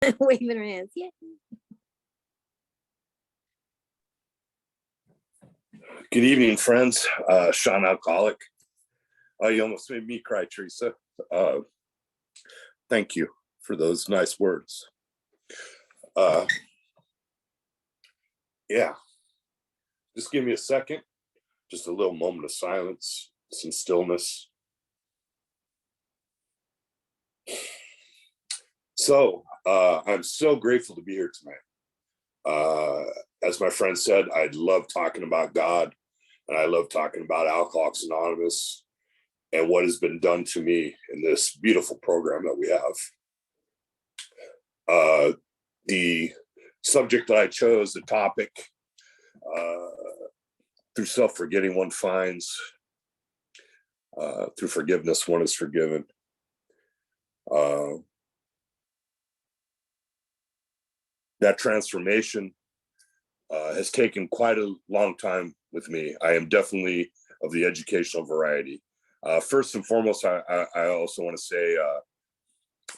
Waving her hands. Yeah. Good evening, friends. Sean Alcoholic. You almost made me cry, Teresa. Thank you for those nice words. Yeah, just give me a second. Just a little moment of silence, some stillness. So I'm so grateful to be here tonight. As my friend said, I love talking about God, and I love talking about Alcoholics Anonymous and what has been done to me in this beautiful program that we have. The subject that I chose, the topic, through self-forgetting one finds, through forgiveness one is forgiven. That transformation has taken quite a long time with me. I am definitely of the educational variety. First and foremost, I also want to say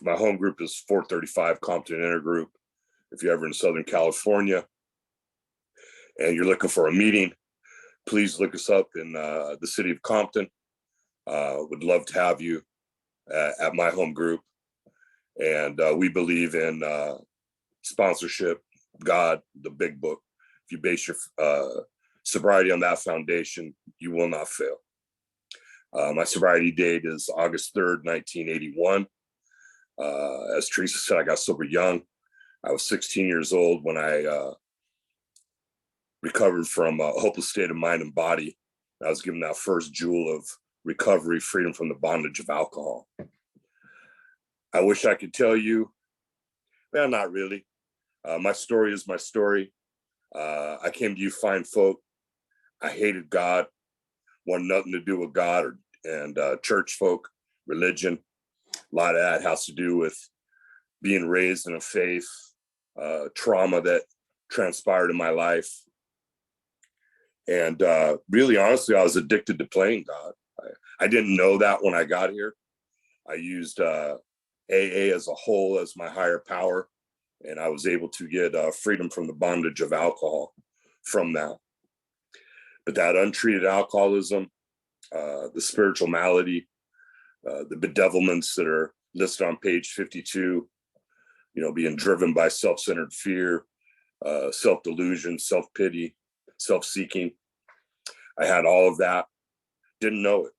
my home group is 435 Compton Intergroup. If you're ever in Southern California and you're looking for a meeting, please look us up in the city of Compton. Would love to have you at my home group. And we believe in sponsorship, God, the big book. If you base your sobriety on that foundation, you will not fail. My sobriety date is August 3rd, 1981. As Teresa said, I got sober young. I was 16 years old when I recovered from a hopeless state of mind and body. I was given that first jewel of recovery, freedom from the bondage of alcohol. I wish I could tell you, well, not really. My story is my story. I came to you fine folk. I hated God, wanted nothing to do with God and church folk, religion. A lot of that has to do with being raised in a faith, trauma that transpired in my life. And really, honestly, I was addicted to playing God. I didn't know that when I got here. I used AA as a whole as my higher power. And I was able to get freedom from the bondage of alcohol from that. But that untreated alcoholism, the spiritual malady, the bedevilments that are listed on page 52, being driven by self-centered fear, self-delusion, self-pity, self-seeking. I had all of that, didn't know it.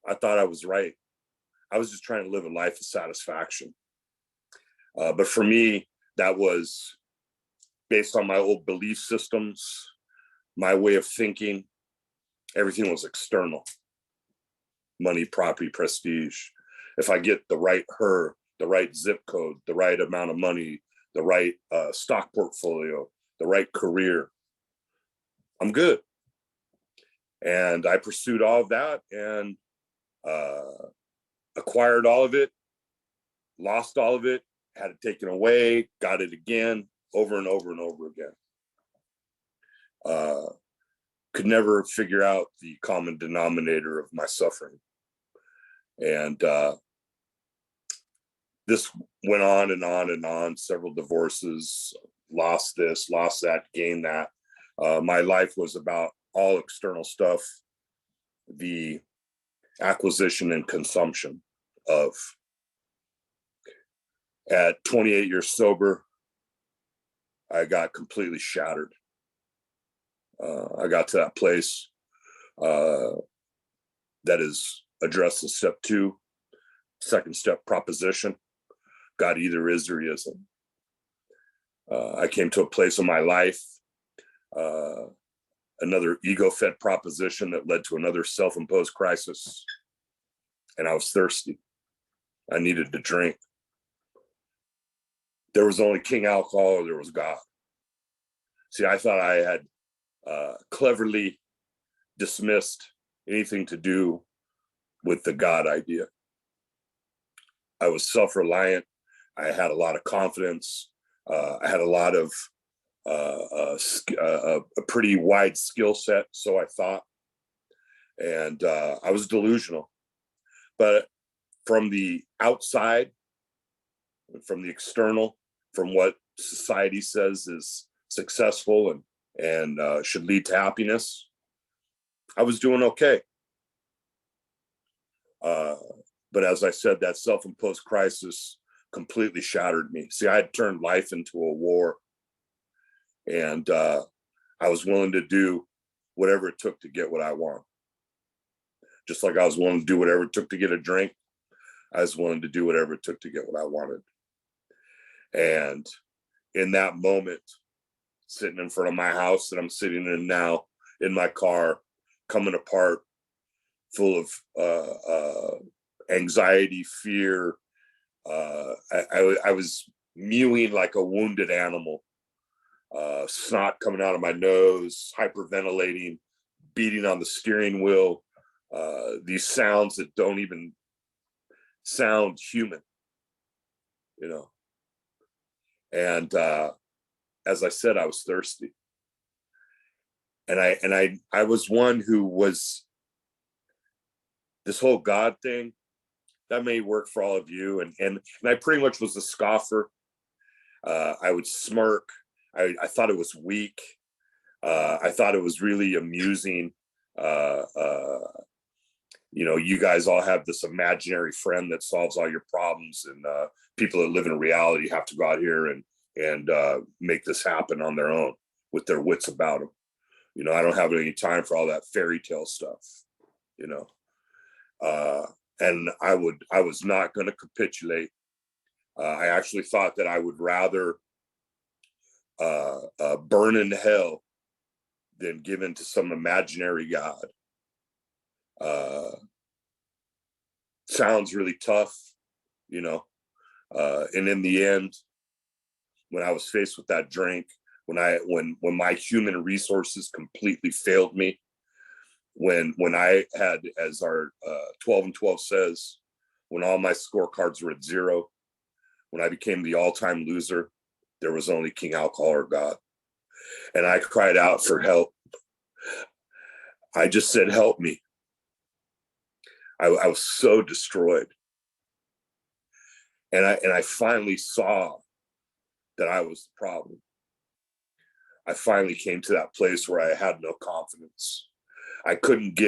I thought I was right. I was just trying to live a life of satisfaction. But for me, that was based on my old belief systems, my way of thinking. Everything was external. Money, property, prestige. If I get the right her, the right zip code, the right amount of money, the right stock portfolio, the right career, I'm good. And I pursued all of that and acquired all of it, lost all of it, had it taken away, got it again, over and over and over again. Could never figure out the common denominator of my suffering. And this went on and on and on, several divorces, lost this, lost that, gained that. My life was about all external stuff, the acquisition and consumption of. At 28 years sober, I got completely shattered. I got to that place that is addressed in step 2, second step proposition. God either is or he isn't. I came to a place in my life, another ego-fed proposition that led to another self-imposed crisis. And I was thirsty. I needed to drink. There was only King Alcohol or there was God. See, I thought I had cleverly dismissed anything to do with the God idea. I was self-reliant. I had a lot of confidence. I had a lot of a pretty wide skill set, so I thought. And I was delusional. But from the outside, from the external, from what society says is successful and should lead to happiness, I was doing okay. But as I said, that self-imposed crisis completely shattered me. See, I had turned life into a war, and I was willing to do whatever it took to get what I want. Just like I was willing to do whatever it took to get a drink, I was willing to do whatever it took to get what I wanted. And in that moment, sitting in front of my house that I'm sitting in now, in my car, coming apart, full of anxiety, fear. I was mewing like a wounded animal, snot coming out of my nose, hyperventilating, beating on the steering wheel, these sounds that don't even sound human, you know. And as I said, I was thirsty. And I was one who was, this whole God thing, that may work for all of you. And I pretty much was a scoffer. I would smirk. I thought it was weak. I thought it was really amusing. You know, you guys all have this imaginary friend that solves all your problems, and people that live in reality have to go out here and make this happen on their own with their wits about them. You know, I don't have any time for all that fairy tale stuff, you know. And I was not going to capitulate. I actually thought that I would rather burn in hell than give in to some imaginary God. Sounds really tough, you know. And in the end, when I was faced with that drink, when my human resources completely failed me, when I had, as our 12 and 12 says, when all my scorecards were at 0, when I became the all-time loser, there was only King Alcohol or God. And I cried out for help. I just said, help me. I was so destroyed. And I finally saw that I was the problem. I finally came to that place where I had no confidence. I couldn't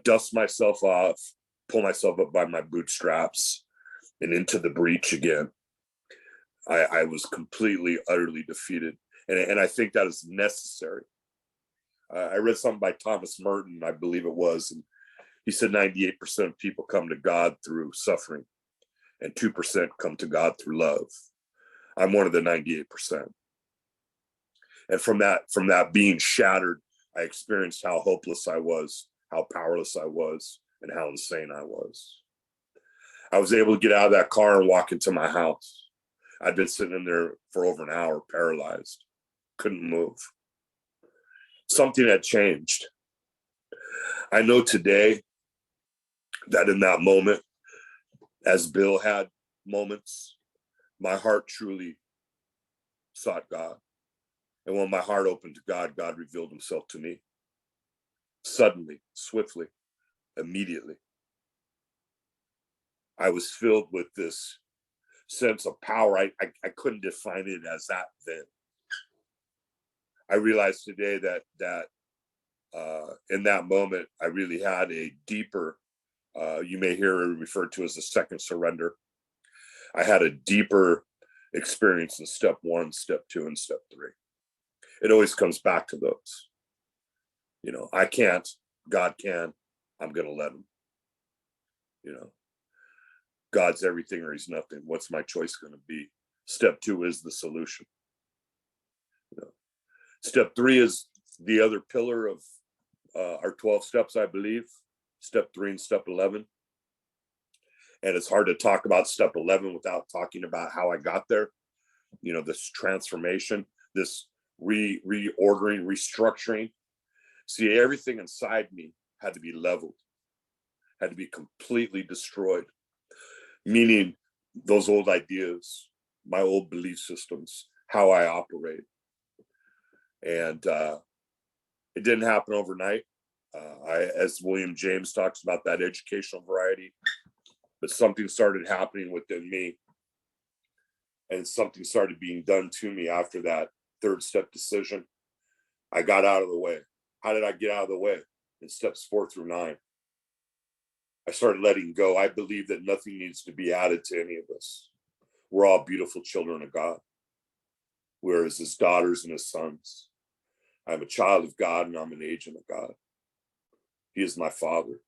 dust myself off, pull myself up by my bootstraps and into the breach again. I was completely, utterly defeated. And I think that is necessary. I read something by Thomas Merton, I believe it was, and he said 98% of people come to God through suffering and 2% come to God through love. I'm one of the 98%. And from that being shattered, I experienced how hopeless I was, how powerless I was, and how insane I was. I was able to get out of that car and walk into my house. I'd been sitting in there for over an hour, paralyzed, couldn't move. Something had changed. I know today that in that moment, as Bill had moments, my heart truly sought God. And when my heart opened to God, God revealed himself to me. Suddenly, swiftly, immediately. I was filled with this sense of power. I couldn't define it as that then. I realized today that in that moment, I really had a deeper, you may hear it referred to as a second surrender. I had a deeper experience in step 1, step 2, and step 3. It always comes back to those. You know, I can't, God can, I'm going to let him. You know, God's everything or he's nothing. What's my choice going to be? Step 2 is the solution. You know, step 3 is the other pillar of our 12 steps, I believe. Step 3 and step 11. And it's hard to talk about step 11 without talking about how I got there. You know, this transformation, this reordering, restructuring. See, everything inside me had to be leveled, had to be completely destroyed. Meaning those old ideas, my old belief systems, how I operate. And it didn't happen overnight. As William James talks about that educational variety, but something started happening within me and something started being done to me after that third step decision. I got out of the way. How did I get out of the way? In steps 4 through 9, I started letting go. I believe that nothing needs to be added to any of us. We're all beautiful children of God. We're his daughters and his sons. I'm a child of God, and I'm an agent of God. He is my father.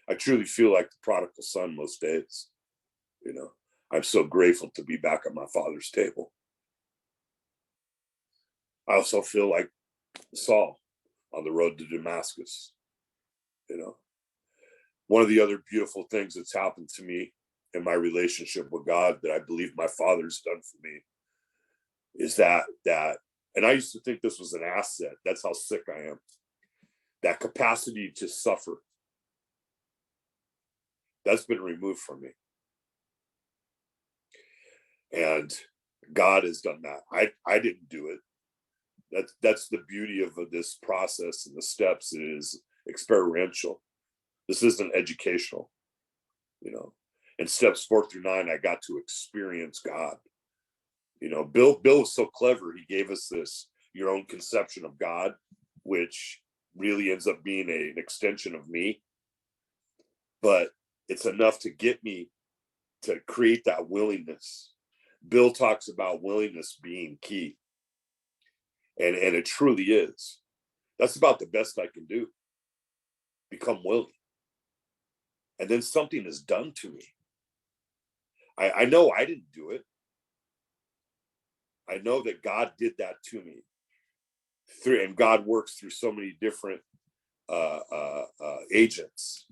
I truly feel like the prodigal son most days. You know, I'm so grateful to be back at my father's table. I also feel like Saul on the road to Damascus. You know, one of the other beautiful things that's happened to me in my relationship with God that I believe my father's done for me is that, and I used to think this was an asset. That's how sick I am. That capacity to suffer, that's been removed from me. And God has done that. I didn't do it. That's the beauty of this process and the steps. It is experiential. This isn't educational, you know. In steps 4 through 9, I got to experience God. You know, Bill was so clever. He gave us this your own conception of God, which really ends up being an extension of me. But it's enough to get me to create that willingness. Bill talks about willingness being key. And it truly is. That's about the best I can do. Become willing. And then something is done to me. I know I didn't do it. I know that God did that to me. And God works through so many different agents.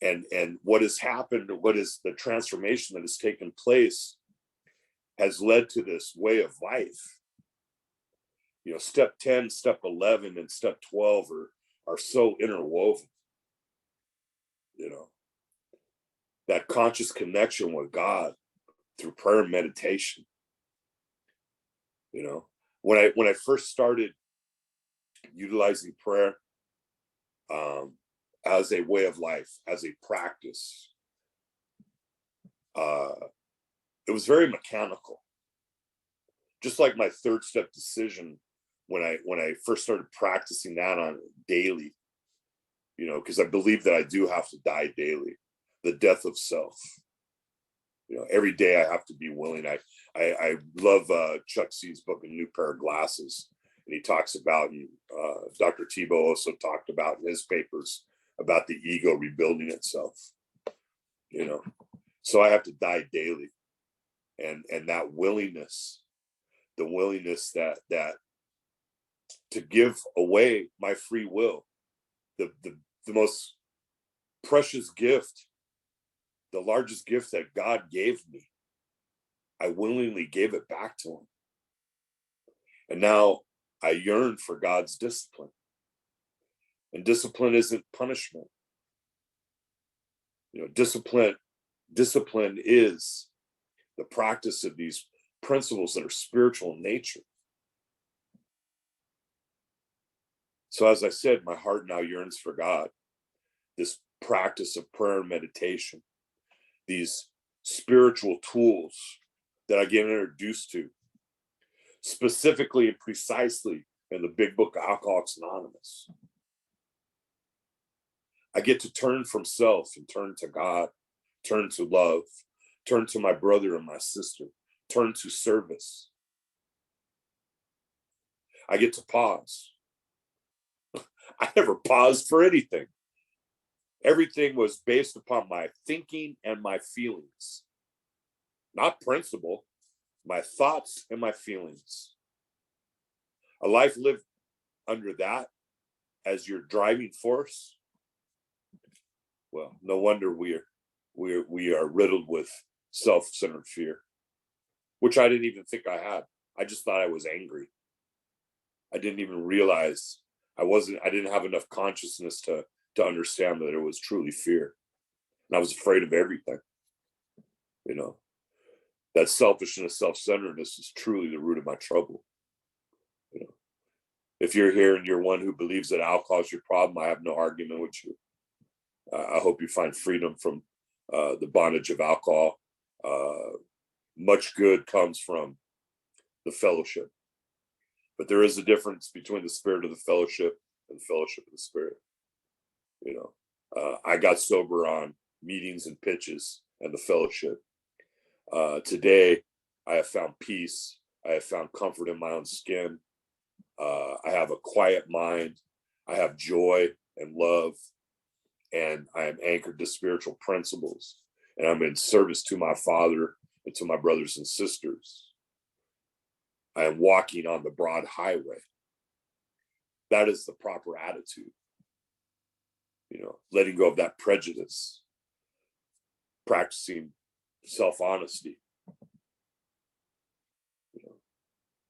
And what has happened, what is the transformation that has taken place, has led to this way of life. You know, step 10, step 11, and step 12 are so interwoven. You know, that conscious connection with God through prayer and meditation. You know, when I first started utilizing prayer as a way of life, as a practice, it was very mechanical. Just like my third step decision, when I first started practicing that on daily, you know, because I believe that I do have to die daily, the death of self. You know, every day I have to be willing. I love Chuck C's book, A New Pair of Glasses, and he talks about, and Dr. Tebow also talked about in his papers about the ego rebuilding itself. You know, so I have to die daily, and that willingness, the willingness that to give away my free will, the most precious gift, the largest gift that God gave me, I willingly gave it back to him. And now I yearn for God's discipline. And discipline isn't punishment. You know, discipline is the practice of these principles that are spiritual in nature. So as I said, my heart now yearns for God. This practice of prayer and meditation, these spiritual tools that I get introduced to, specifically and precisely in the big book of Alcoholics Anonymous. I get to turn from self and turn to God, turn to love, turn to my brother and my sister, turn to service. I get to pause. I never paused for anything. Everything was based upon my thinking and my feelings, not principle, my thoughts and my feelings. A life lived under that as your driving force, well, no wonder we are riddled with self-centered fear, which I didn't even think I had. I just thought I was angry. I didn't even realize I didn't have enough consciousness to understand that it was truly fear. And I was afraid of everything. You know, that selfishness, self-centeredness is truly the root of my trouble. You know, if you're here and you're one who believes that alcohol is your problem, I have no argument with you. I hope you find freedom from the bondage of alcohol. much good comes from the fellowship. But there is a difference between the spirit of the fellowship and the fellowship of the Spirit. I got sober on meetings and pitches and the fellowship. Today, I have found peace. I have found comfort in my own skin. I have a quiet mind. I have joy and love. And I am anchored to spiritual principles. And I'm in service to my Father and to my brothers and sisters. I am walking on the broad highway. That is the proper attitude. Letting go of that prejudice, practicing self-honesty.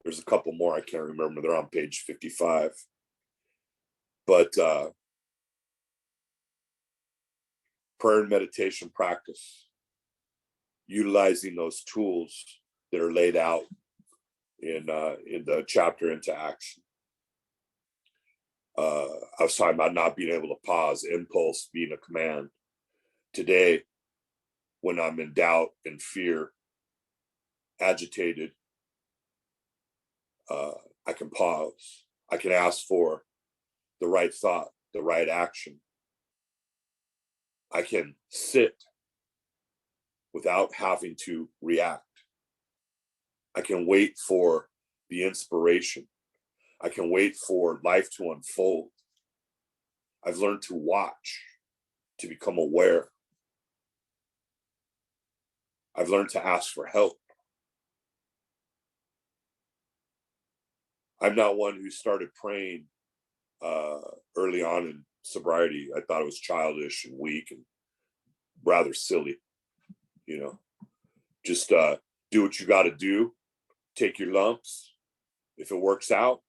There's a couple more I can't remember. They're on page 55. But prayer and meditation practice, utilizing those tools that are laid out in the chapter Into Action. I was talking about not being able to pause, impulse being a command. Today, when I'm in doubt and fear, agitated, I can pause. I can ask for the right thought, the right action. I can sit without having to react. I can wait for the inspiration. I can wait for life to unfold. I've learned to watch, to become aware. I've learned to ask for help. I'm not one who started praying early on in sobriety. I thought it was childish and weak and rather silly. Just do what you got to do. Take your lumps. If it works out,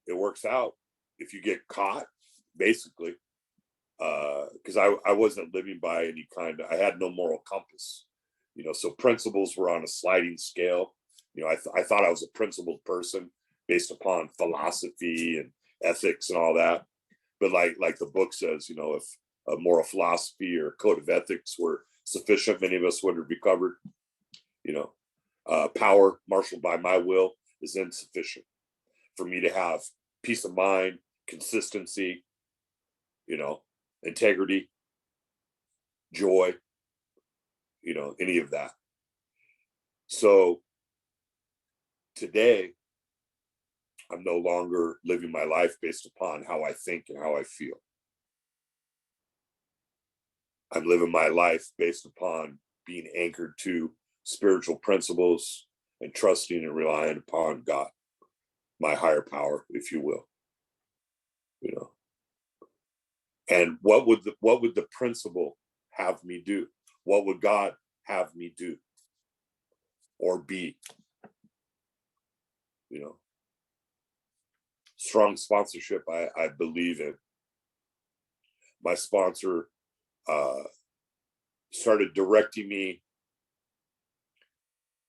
it works out. If you get caught, basically, because I wasn't living by any I had no moral compass, so principles were on a sliding scale. I thought I was a principled person based upon philosophy and ethics and all that. But like the book says, if a moral philosophy or code of ethics were sufficient, many of us would have recovered. Power marshaled by my will is insufficient for me to have peace of mind, consistency, integrity, joy, any of that. So today, I'm no longer living my life based upon how I think and how I feel. I'm living my life based upon being anchored to spiritual principles and trusting and relying upon God, my higher power, if you will. And what would the principle have me do? What would God have me do or be? Strong sponsorship, I believe in. My sponsor started directing me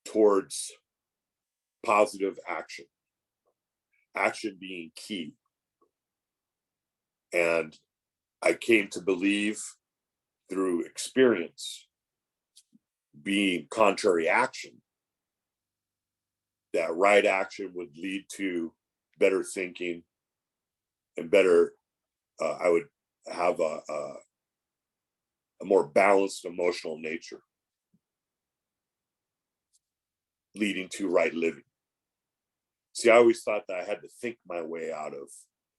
towards positive action being key. And I came to believe through experience, being contrary action, that right action would lead to better thinking and better, I would have a more balanced emotional nature, leading to right living. See, I always thought that I had to think my way out of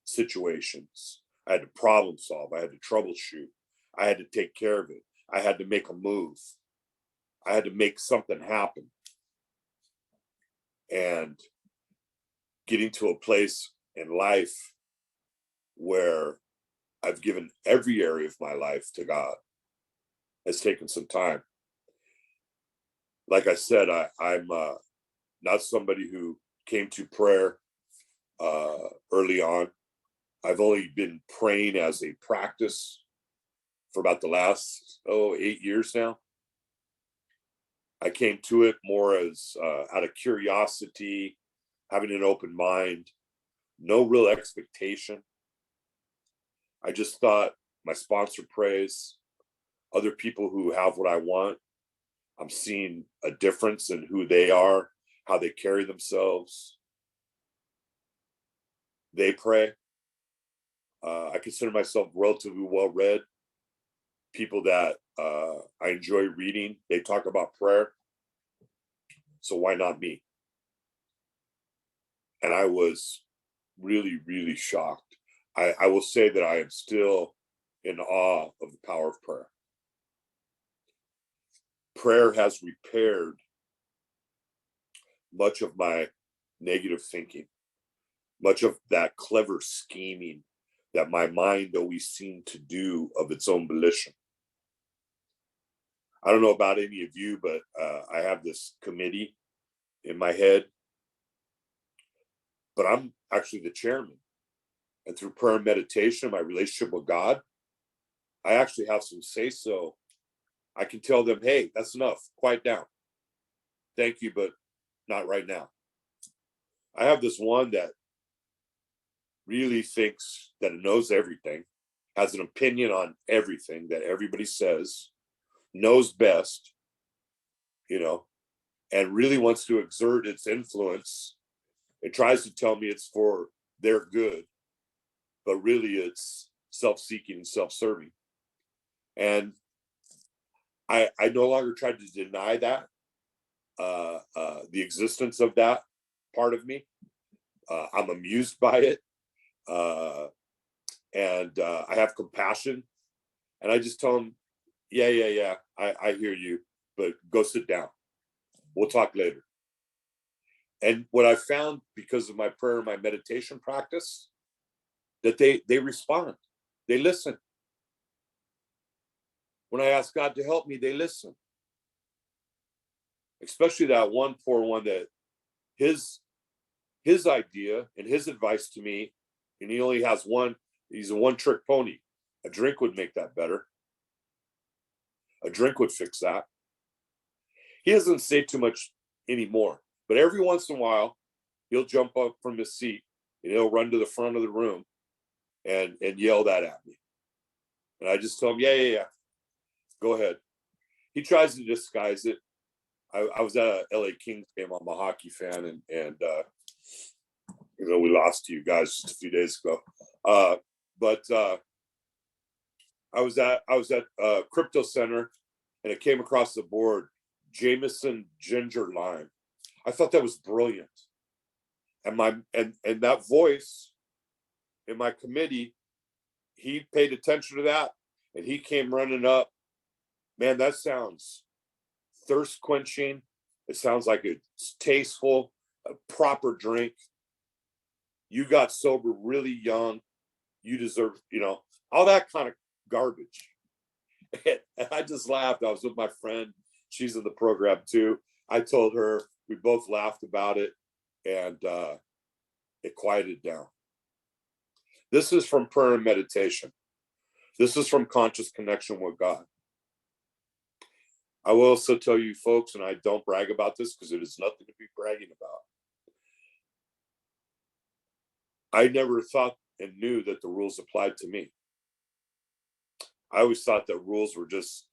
situations. I had to problem solve. I had to troubleshoot. I had to take care of it. I had to make a move. I had to make something happen. And getting to a place in life where I've given every area of my life to God has taken some time. Like I said, I'm not somebody who came to prayer early on. I've only been praying as a practice for about the last 8 years now. I came to it more as out of curiosity, having an open mind, no real expectation. I just thought my sponsor prays, other people who have what I want, I'm seeing a difference in who they are, how they carry themselves. They pray. I consider myself relatively well read. People that I enjoy reading, they talk about prayer. So why not me? And I was really, really shocked. I will say that I am still in awe of the power of prayer. Prayer has repaired much of my negative thinking, much of that clever scheming that my mind always seemed to do of its own volition. I don't know about any of you, but I have this committee in my head, but I'm actually the chairman. And through prayer and meditation, my relationship with God, I actually have some say so. I can tell them, hey, that's enough, quiet down. Thank you, but not right now. I have this one that really thinks that it knows everything, has an opinion on everything that everybody says, knows best, and really wants to exert its influence. It tries to tell me it's for their good, but really it's self-seeking and self-serving. And I no longer try to deny that, the existence of that part of me. I'm amused by it. And I have compassion. And I just tell them, yeah, I hear you, but go sit down. We'll talk later. And what I found because of my prayer and my meditation practice, that they respond, they listen. When I ask God to help me, they listen. Especially that one poor one that his idea and his advice to me, and he only has one, he's a one-trick pony. A drink would make that better. A drink would fix that. He doesn't say too much anymore, but every once in a while, he'll jump up from his seat and he'll run to the front of the room and yell that at me. And I just tell him, yeah, go ahead. He tries to disguise it. I was at a LA Kings game. I'm a hockey fan, and we lost to you guys just a few days ago. But I was at Crypto Center, and it came across the board, Jameson Ginger Lime. I thought that was brilliant. And that voice in my committee, he paid attention to that, and he came running up. Man, that sounds thirst quenching. It sounds like it's tasteful, a proper drink. You got sober really young. You deserve, all that kind of garbage. And I just laughed. I was with my friend. She's in the program too. I told her, we both laughed about it, and it quieted down. This is from prayer and meditation. This is from conscious connection with God. I will also tell you folks, and I don't brag about this because it is nothing to be bragging about. I never thought and knew that the rules applied to me. I always thought that rules were just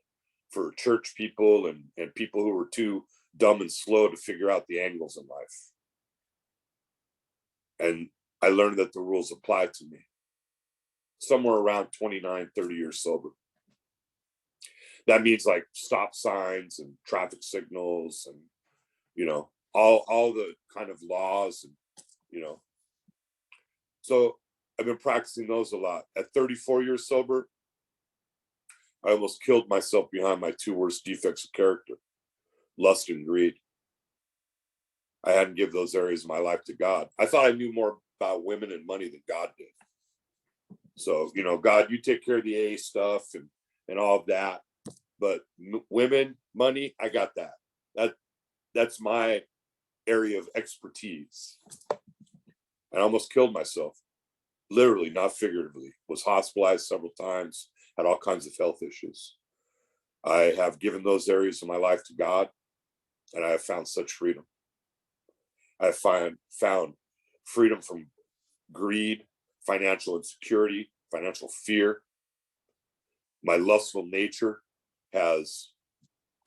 for church people and people who were too dumb and slow to figure out the angles in life. And I learned that the rules applied to me somewhere around 29, 30 years sober. That means like stop signs and traffic signals and, all the kind of laws and, So I've been practicing those a lot. At 34 years sober, I almost killed myself behind my two worst defects of character, lust and greed. I hadn't given those areas of my life to God. I thought I knew more about women and money than God did. So, God, you take care of the A stuff and all of that. But women, money, I got that. That's my area of expertise. I almost killed myself, literally, not figuratively. Was hospitalized several times, had all kinds of health issues. I have given those areas of my life to God, and I have found such freedom. I have found freedom from greed, financial insecurity, financial fear. My lustful nature has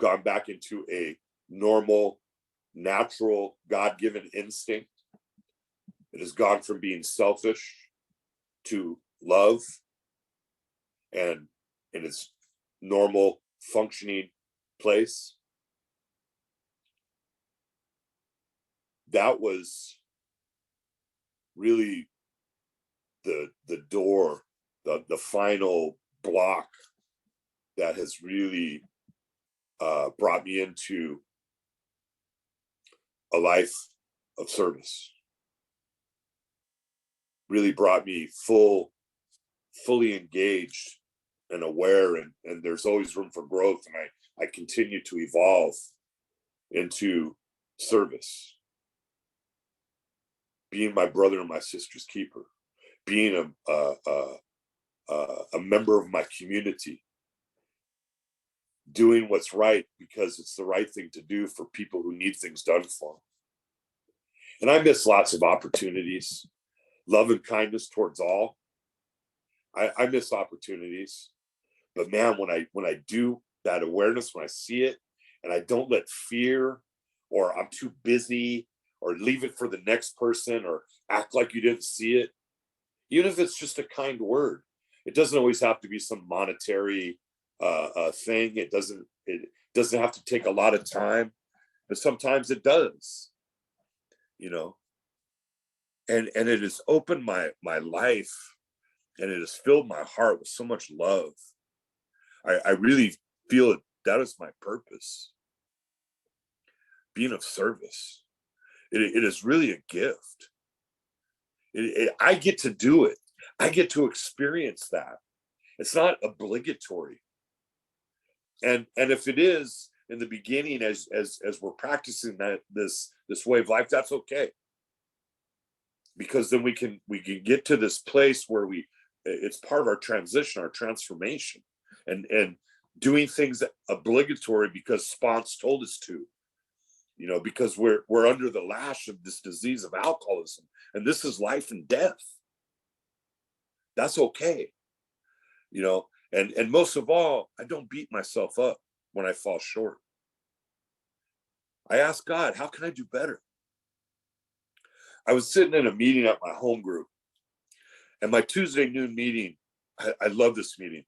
gone back into a normal, natural, God-given instinct. It has gone from being selfish to love and in its normal functioning place. That was really the door, the final block that has really brought me into a life of service. Really brought me fully engaged and aware, and there's always room for growth, and I continue to evolve into service, being my brother and my sister's keeper, being a member of my community, doing what's right because it's the right thing to do for people who need things done for them. And I miss lots of opportunities, love and kindness towards all. I miss opportunities, but man, when I do that awareness, when I see it, and I don't let fear, or I'm too busy, or leave it for the next person, or act like you didn't see it, even if it's just a kind word, it doesn't always have to be some monetary thing. It doesn't have to take a lot of time, but sometimes it does, you know. And it has opened my life, and it has filled my heart with so much love. I really feel that is my purpose, being of service. It is really a gift. I get to do it. I get to experience that. It's not obligatory. And if it is in the beginning, as we're practicing this way of life, that's okay. Because then we can get to this place where it's part of our transition, our transformation, and doing things obligatory because sponsors told us to, you know, because we're under the lash of this disease of alcoholism, and this is life and death. That's okay, you know. And most of all, I don't beat myself up when I fall short. I ask God, how can I do better? I was sitting in a meeting at my home group, and my Tuesday noon meeting, I love this meeting.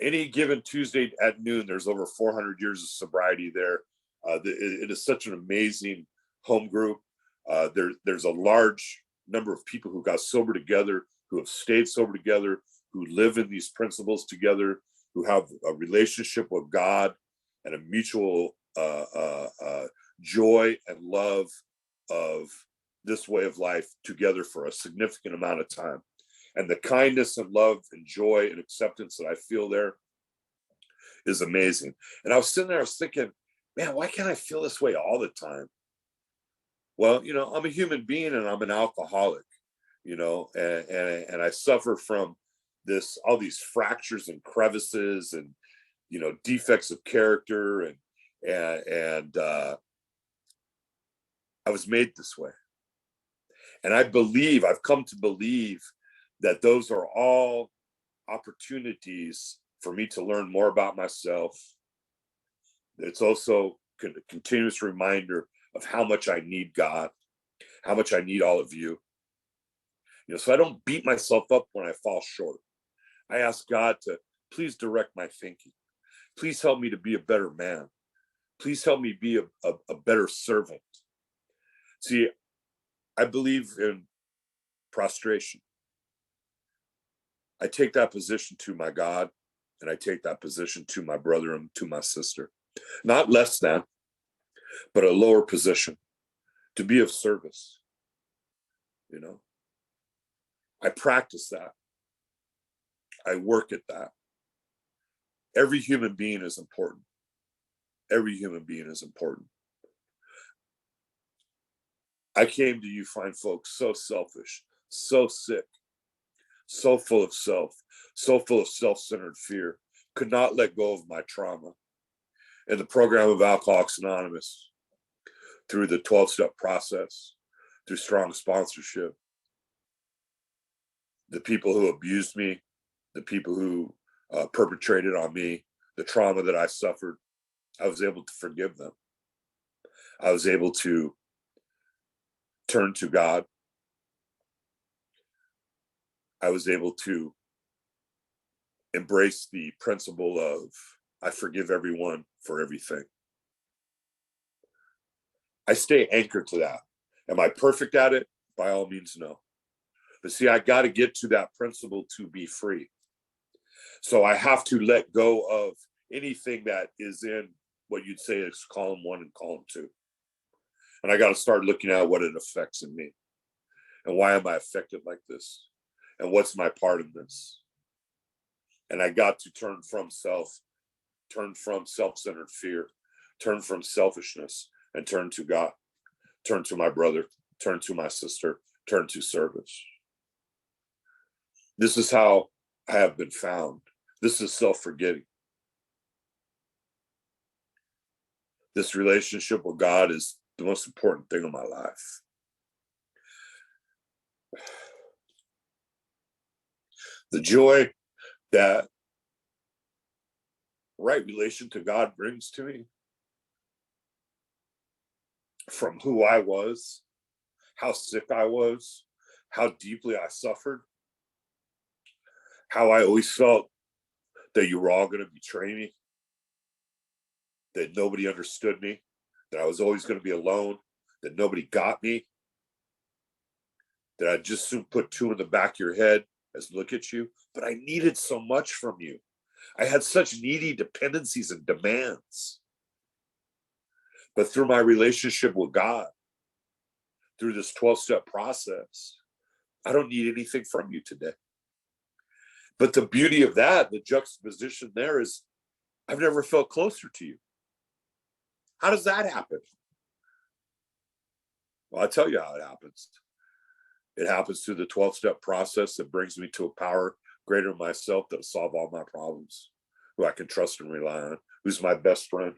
Any given Tuesday at noon, there's over 400 years of sobriety there. It is such an amazing home group. There's a large number of people who got sober together, who have stayed sober together, who live in these principles together, who have a relationship with God and a mutual joy and love of this way of life together for a significant amount of time. And the kindness and love and joy and acceptance that I feel there is amazing. And I was sitting there, I was thinking, man, why can't I feel this way all the time? Well, you know, I'm a human being and I'm an alcoholic, you know, and I suffer from all these fractures and crevices and, you know, defects of character, and I was made this way. And I've come to believe that those are all opportunities for me to learn more about myself. It's also a continuous reminder of how much I need God, how much I need all of you. You know, so I don't beat myself up when I fall short. I ask God to please direct my thinking. Please help me to be a better man. Please help me be a better servant. See, I believe in prostration. I take that position to my God, and I take that position to my brother and to my sister. Not less than, but a lower position, to be of service. You know, I practice that. I work at that. Every human being is important. Every human being is important. I came to you fine folks so selfish, so sick, so full of self, so full of self-centered fear, could not let go of my trauma. In the program of Alcoholics Anonymous, through the 12-step process, through strong sponsorship, the people who abused me, the people who perpetrated on me, the trauma that I suffered, I was able to forgive them. I was able to turn to God. I was able to embrace the principle of I forgive everyone for everything. I stay anchored to that. Am I perfect at it? By all means, no. But see, I got to get to that principle to be free. So I have to let go of anything that is in what you'd say is column 1 and column 2. And I got to start looking at what it affects in me. And why am I affected like this? And what's my part in this? And I got to turn from self-centered fear, turn from selfishness, and turn to God, turn to my brother, turn to my sister, turn to service. This is how I have been found. This is self-forgetting. This relationship with God is the most important thing in my life. The joy that right relation to God brings to me from who I was, how sick I was, how deeply I suffered, how I always felt that you were all going to betray me, that nobody understood me, that I was always going to be alone, that nobody got me, that I'd just soon put 2 in the back of your head as look at you, but I needed so much from you. I had such needy dependencies and demands. But through my relationship with God, through this 12-step process, I don't need anything from you today. But the beauty of that, the juxtaposition there is, I've never felt closer to you. How does that happen? Well, I'll tell you how it happens. It happens through the 12-step process that brings me to a power greater than myself that'll solve all my problems, who I can trust and rely on, who's my best friend,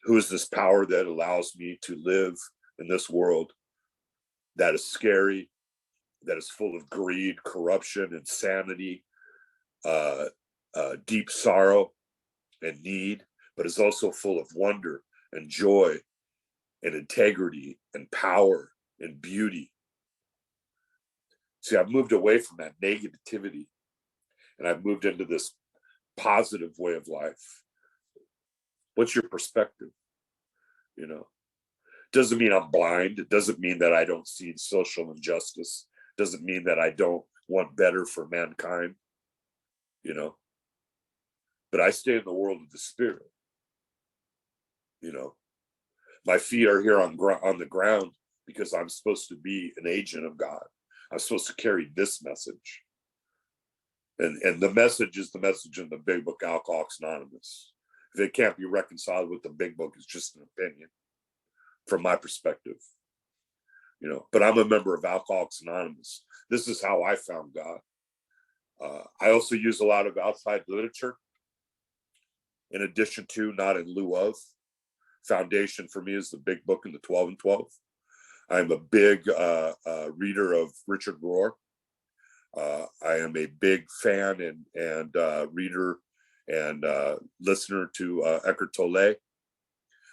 who is this power that allows me to live in this world that is scary, that is full of greed, corruption, insanity, deep sorrow and need, but is also full of wonder and joy and integrity and power and beauty. See, I've moved away from that negativity and I've moved into this positive way of life. What's your perspective? You know, doesn't mean I'm blind. It doesn't mean that I don't see social injustice. It doesn't mean that I don't want better for mankind, you know, but I stay in the world of the spirit. You know, my feet are here on the ground because I'm supposed to be an agent of God. I'm supposed to carry this message. And the message is the message in the big book, Alcoholics Anonymous. If it can't be reconciled with the big book, it's just an opinion from my perspective. You know, but I'm a member of Alcoholics Anonymous. This is how I found God. I also use a lot of outside literature in addition to, not in lieu of. Foundation for me is the big book in the 12 and 12. I'm a big reader of Richard Rohr. I am a big fan and reader and listener to Eckhart Tolle.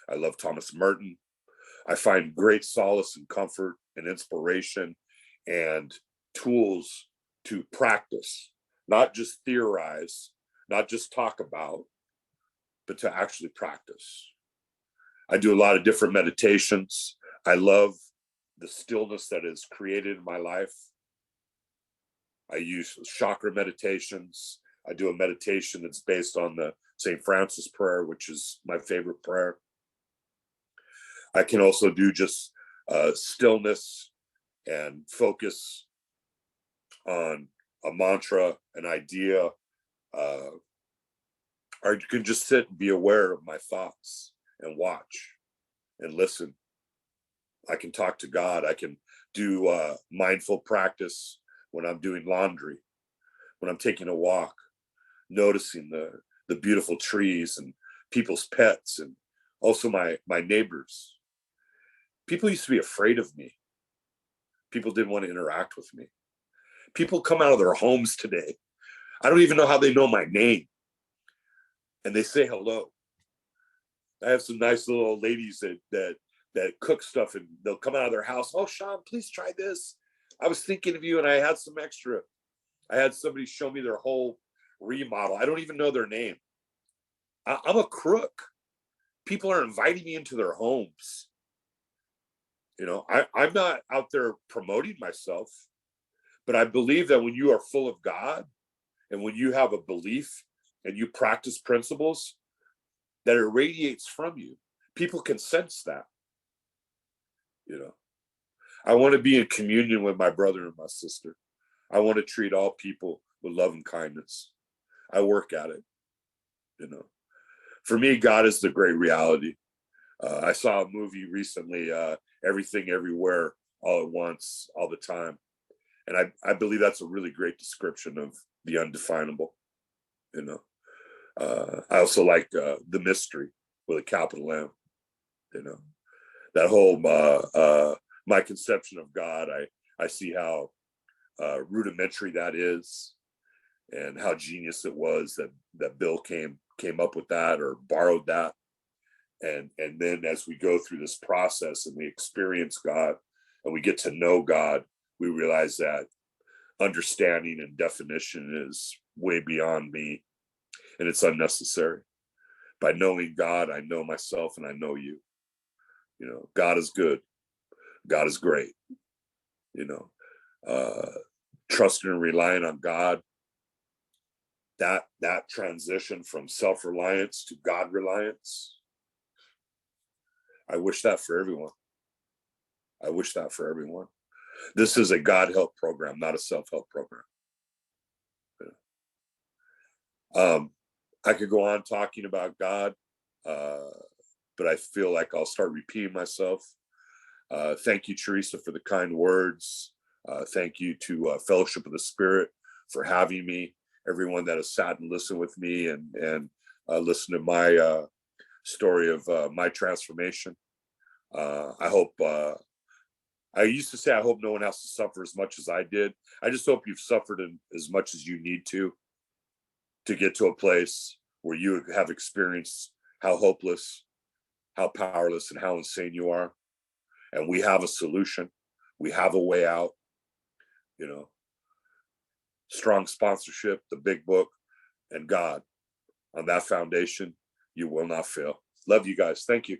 I love Thomas Merton. I find great solace and comfort and inspiration and tools to practice, not just theorize, not just talk about, but to actually practice. I do a lot of different meditations. I love the stillness that is created in my life. I use chakra meditations. I do a meditation that's based on the St. Francis prayer, which is my favorite prayer. I can also do just stillness and focus on a mantra, an idea. Or you can just sit and be aware of my thoughts and watch and listen. I can talk to God. I can do mindful practice when I'm doing laundry, when I'm taking a walk, noticing the beautiful trees and people's pets and also my neighbors. People used to be afraid of me. People didn't want to interact with me. People come out of their homes today. I don't even know how they know my name. And they say hello. I have some nice little old ladies that cook stuff, and they'll come out of their house. Oh, Sean, please try this. I was thinking of you, and I had some extra. I had somebody show me their whole remodel. I don't even know their name. I'm a crook. People are inviting me into their homes. I'm not out there promoting myself, but I believe that when you are full of God and when you have a belief and you practice principles, that it radiates from you. People can sense that. I want to be in communion with my brother and my sister. I want to treat all people with love and kindness. I work at it. For me, God is the great reality. I saw a movie recently, Everything Everywhere All at Once, all the time. And I believe that's a really great description of the undefinable. I also like The Mystery with a capital M. That whole my conception of God, I see how rudimentary that is, and how genius it was that Bill came up with that or borrowed that. And then as we go through this process and we experience God and we get to know God, we realize that understanding and definition is way beyond me, and it's unnecessary. By knowing God, I know myself and I know you. God is good. God is great. Trusting and relying on God, that transition from self-reliance to God reliance, I wish that for everyone. I wish that for everyone. This is a God help program, not a self-help program. I could go on talking about God, but I feel like I'll start repeating myself. Thank you, Teresa, for the kind words. Thank you to Fellowship of the Spirit for having me. Everyone that has sat and listened with me and listened to my story of my transformation. I hope, I used to say, I hope no one has to suffer as much as I did. I just hope you've suffered as much as you need to get to a place where you have experienced how hopeless, how powerless, and how insane you are. And we have a solution. We have a way out. Strong sponsorship, the big book, and God. On that foundation, you will not fail. Love you guys. Thank you.